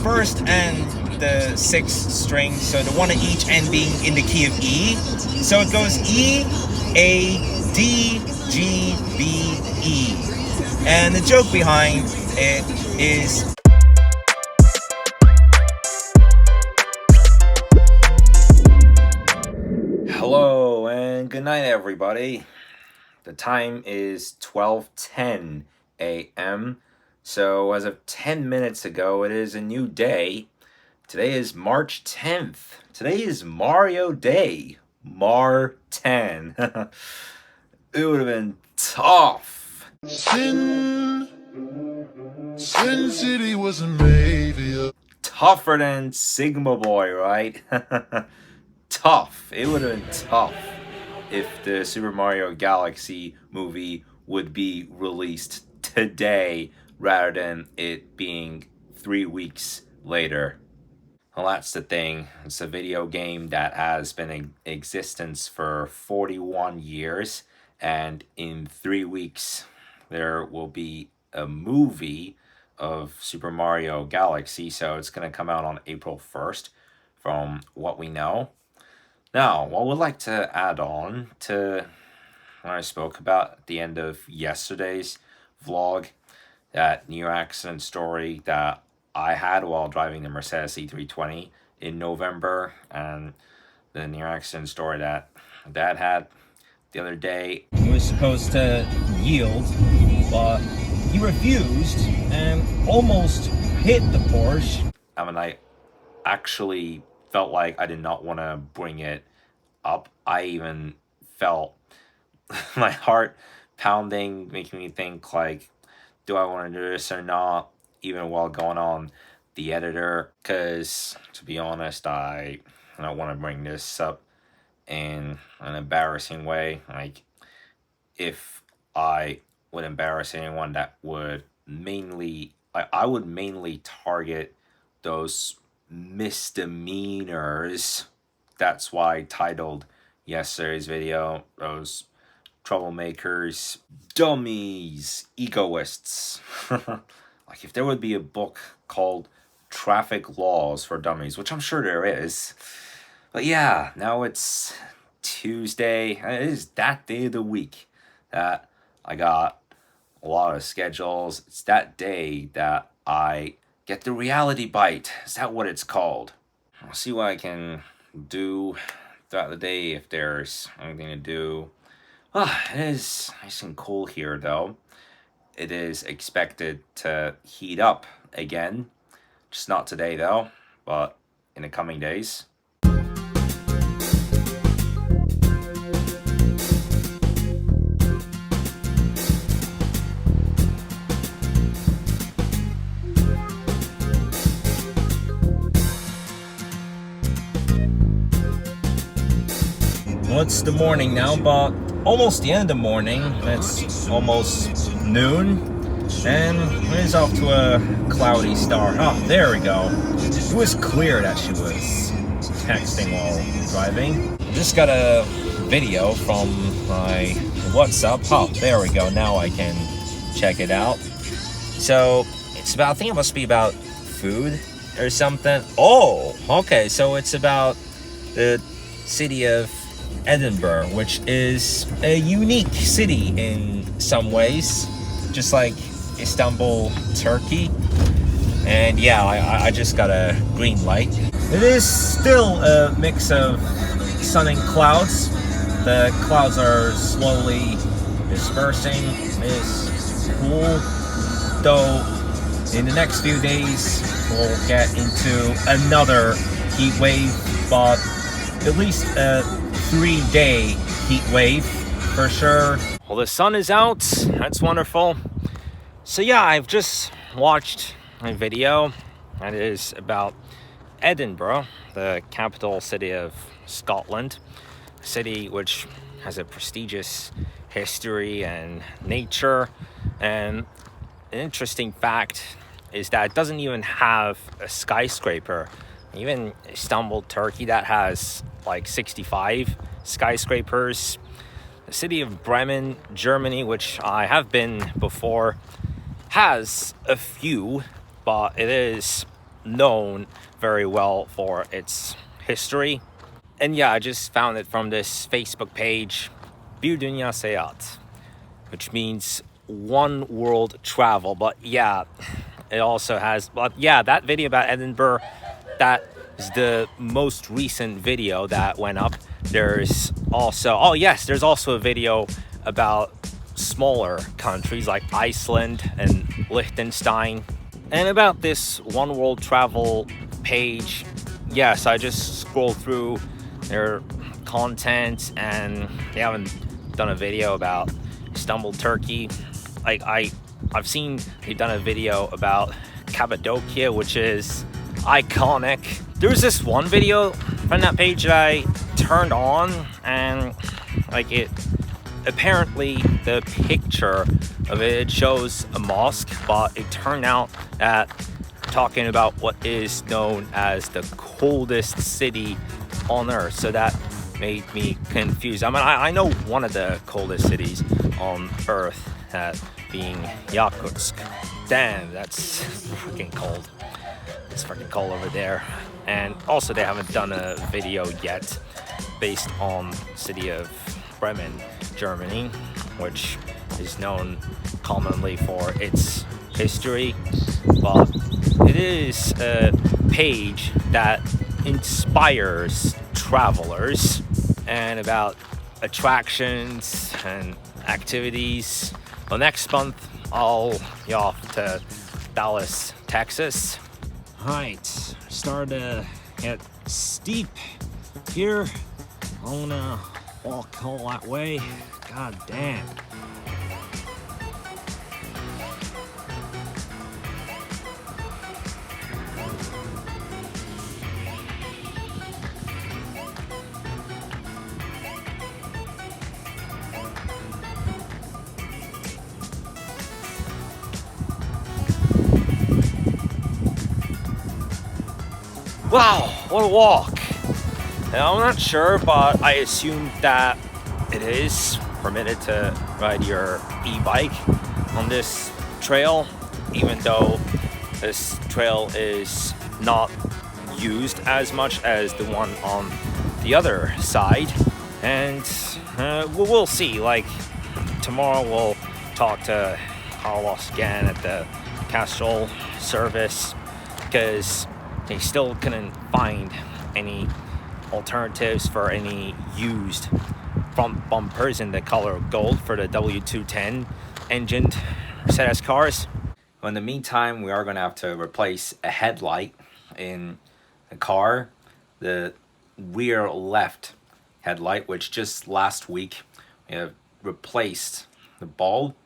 first and the sixth string, so the one at each end being in the key of E. So it goes E, A, D, G, B, E. And the joke behind it is hello and good night, everybody. The time is 12:10 a.m. So as of 10 minutes ago, it is a new day. Today is March 10th. Today is Mario Day. Mar 10. It would have been tough. Sin City was a maybe. Tougher than Sigma Boy, right? Tough. It would have been tough if the Super Mario Galaxy movie would be released today rather than it being 3 weeks later. Well, that's the thing. It's a video game that has been in existence for 41 years, and in 3 weeks there will be a movie of Super Mario Galaxy, so it's going to come out on April 1st from what we know. Now, what I would like to add on to when I spoke about at the end of yesterday's vlog, that near accident story that I had while driving the Mercedes E320 in November, and the near accident story that Dad had the other day. He was supposed to yield, but he refused and almost hit the Porsche. And I actually felt like I did not want to bring it up. I even felt my heart pounding, making me think like, do I want to do this or not, even while going on the editor, because to be honest, I don't want to bring this up in an embarrassing way. Like, if I would embarrass anyone, that would mainly, I would mainly target those misdemeanors. That's why I titled yesterday's video, those troublemakers, dummies, egoists. Like, if there would be a book called Traffic Laws for Dummies, which I'm sure there is. But yeah, now it's Tuesday. It is that day of the week that I got a lot of schedules. It's that day that I get the reality bite. Is that what it's called? I'll see what I can do throughout the day if there's anything to do. It is nice and cool here, though. It is expected to heat up again. Just not today, though, but in the coming days. Well, it's the morning now, but almost the end of the morning. It's almost noon, and it is off to a cloudy start. Oh, there we go. It was clear that she was texting while driving. Just got a video from my WhatsApp. Oh, there we go. Now I can check it out. So it's about, I think it must be about food or something. Oh, okay. So it's about the city of Edinburgh, which is a unique city in some ways, just like Istanbul, Turkey. And yeah, I just got a green light. It is still a mix of sun and clouds. The clouds are slowly dispersing. It's cool, though in the next few days we'll get into another heat wave, but at least a 3-day heat wave for sure. Well, the sun is out. That's wonderful. So yeah, I've just watched a video that is about Edinburgh, the capital city of Scotland, a city which has a prestigious history and nature. And an interesting fact is that it doesn't even have a skyscraper. Even Istanbul, Turkey, that has like 65 skyscrapers. The city of Bremen, Germany, which I have been before, has a few, but it is known very well for its history. And yeah, I just found it from this Facebook page, Bir Dünya Seyahat, which means one world travel. But yeah, it also has, but yeah, that video about Edinburgh, that is the most recent video that went up. There's also, oh yes, there's also a video about smaller countries like Iceland and Liechtenstein. And about this one world travel page, yes, I just scrolled through their content, and they haven't done a video about Istanbul, Turkey. Like I've seen they've done a video about Cappadocia, which is iconic. There was this one video from that page that I turned on, and like it, apparently the picture of it shows a mosque, but it turned out that talking about what is known as the coldest city on earth. So that made me confused. I mean, I know one of the coldest cities on earth, being Yakutsk. Damn, that's freaking cold. It's freaking cold over there. And also they haven't done a video yet based on the city of Bremen, Germany, which is known commonly for its history. But it is a page that inspires travelers, and about attractions and activities. Well, next month I'll be off to Dallas, Texas. Alright, start to get steep here. I wanna walk all that way. God damn. Wow, what a walk. And I'm not sure, but I assume that it is permitted to ride your e-bike on this trail, even though this trail is not used as much as the one on the other side. And we'll see. Like, tomorrow we'll talk to Carlos again at the Castrol service, because they still couldn't find any alternatives for any used front bumpers in the color of gold for the W210 engined Mercedes cars. In the meantime, we are going to have to replace a headlight in the car, the rear left headlight, which just last week we have replaced the bulb.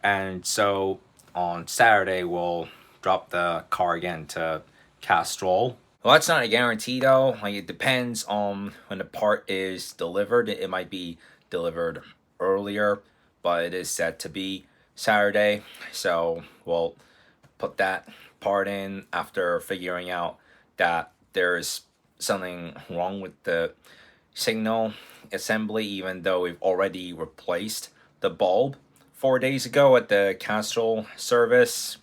And so on Saturday we'll drop the car again to Castrol. Well, that's not a guarantee though. Like, it depends on when the part is delivered. It might be delivered earlier, but it is set to be Saturday. So we'll put that part in after figuring out that there's something wrong with the signal assembly, even though we've already replaced the bulb 4 days ago at the Castrol service.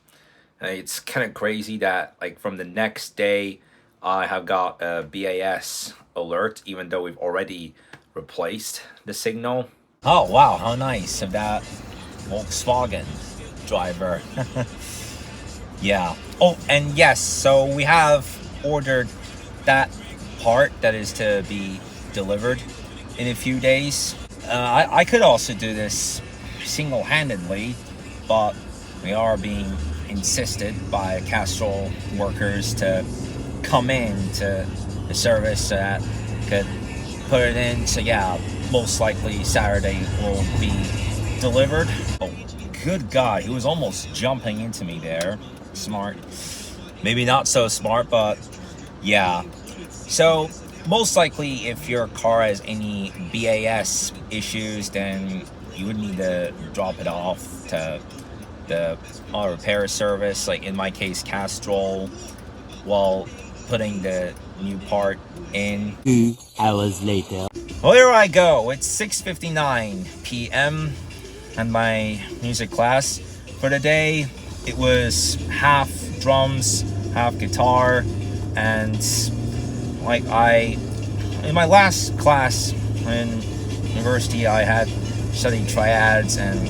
It's kind of crazy that, like, from the next day I have got a BAS alert, even though we've already replaced the signal. Oh wow, how nice of that Volkswagen driver. Yeah. Oh, and yes, so we have ordered that part that is to be delivered in a few days. I could also do this single-handedly, but we are being insisted by Castrol workers to come in to the service so that could put it in. So yeah, most likely Saturday will be delivered. Oh, good God, he was almost jumping into me there. Smart. Maybe not so smart, but yeah. So most likely if your car has any BAS issues, then you would need to drop it off to the auto repair service, like in my case Castrol, while putting the new part in. 2 hours later. Well, here I go. It's 6:59 p.m. and my music class for the day, it was half drums, half guitar, and like in my last class in university, I had studied triads and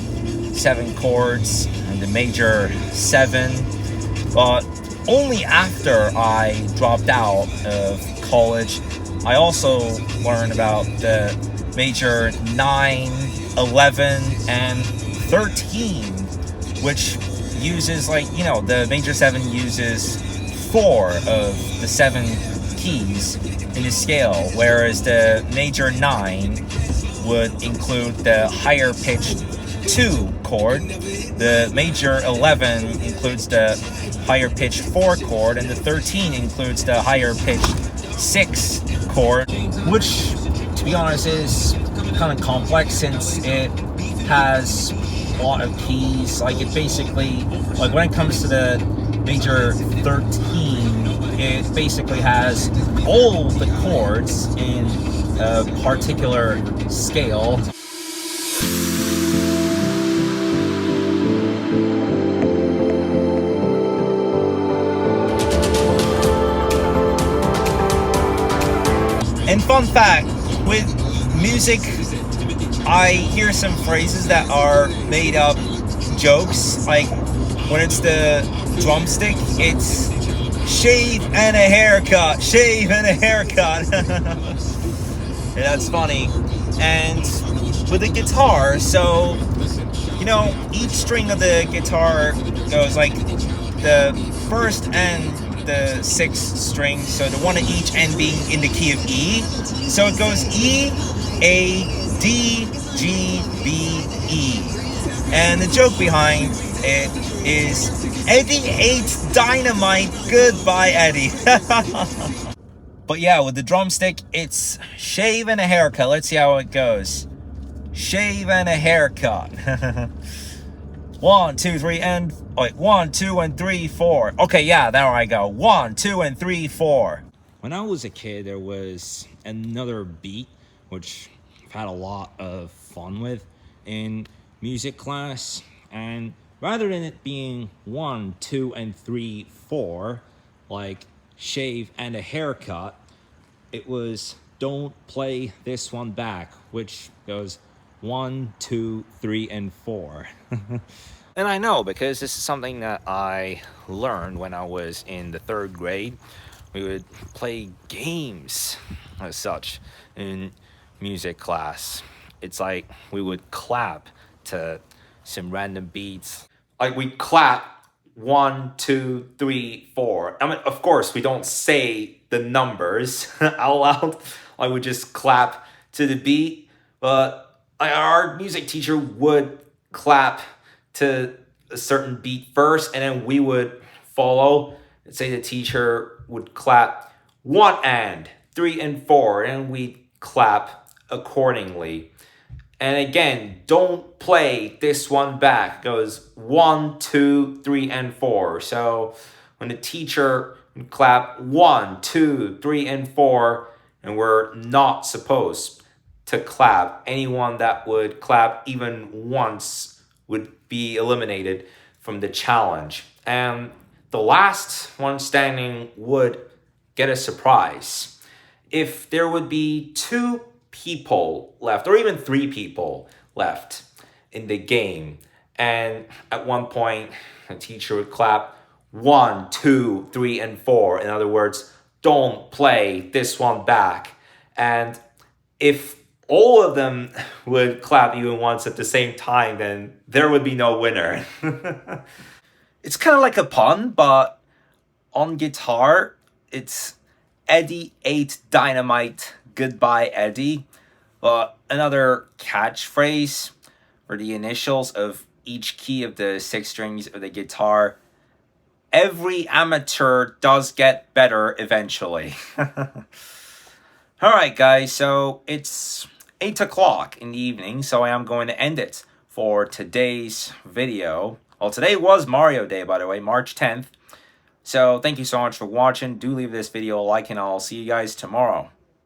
7 chords and the major 7, but only after I dropped out of college, I also learned about the major 9, 11, and 13, which uses, like, you know, the major 7 uses 4 of the 7 keys in the scale, whereas the major 9 would include the higher pitched 2 chord, the major 11 includes the higher pitched 4 chord, and the 13 includes the higher pitched 6 chord, which, to be honest, is kind of complex since it has a lot of keys. Like, it basically, like, when it comes to the major 13, it basically has all the chords in a particular scale. And fun fact, with music, I hear some phrases that are made up jokes. Like, when it's the drumstick, it's shave and a haircut, shave and a haircut. Yeah, that's funny. And with the guitar, so, you know, each string of the guitar goes like the first and the 6th string, so the one at each end being in the key of E. So it goes E, A, D, G, B, E. And the joke behind it is Eddie ate dynamite, goodbye Eddie. But yeah, with the drumstick, it's shave and a haircut. Let's see how it goes. Shave and a haircut. 1, 2, 3, and wait, 1, 2, and 3, 4. Okay, yeah, there I go. 1, 2, and 3, 4. When I was a kid, there was another beat which I've had a lot of fun with in music class, and rather than it being 1, 2, and 3, 4, like shave and a haircut, it was don't play this one back, which goes 1, 2, 3, and 4. And I know, because this is something that I learned when I was in the 3rd grade. We would play games as such in music class. It's like we would clap to some random beats. Like, we clap 1, 2, 3, 4. I mean, of course, we don't say the numbers out loud. Like, we just clap to the beat. But our music teacher would clap to a certain beat first, and then we would follow. Let's say the teacher would clap 1 and 3 and 4, and we'd clap accordingly. And again, don't play this one back. It goes 1, 2, 3, and 4. So when the teacher would clap 1, 2, 3, and 4, and we're not supposed to clap, anyone that would clap even once would be eliminated from the challenge. And the last one standing would get a surprise. If there would be 2 people left, or even 3 people left in the game, and at one point a teacher would clap 1, 2, 3, and 4. In other words, don't play this one back. And if all of them would clap even once at the same time, then there would be no winner. It's kind of like a pun, but on guitar, it's Eddie ate dynamite, goodbye Eddie. But another catchphrase for the initials of each key of the 6 strings of the guitar: every amateur does get better eventually. Alright guys, so it's 8 o'clock in the evening, so I am going to end it for today's video. Well, today was Mario Day, by the way, March 10th. So thank you so much for watching. Do leave this video a like, and I'll see you guys tomorrow.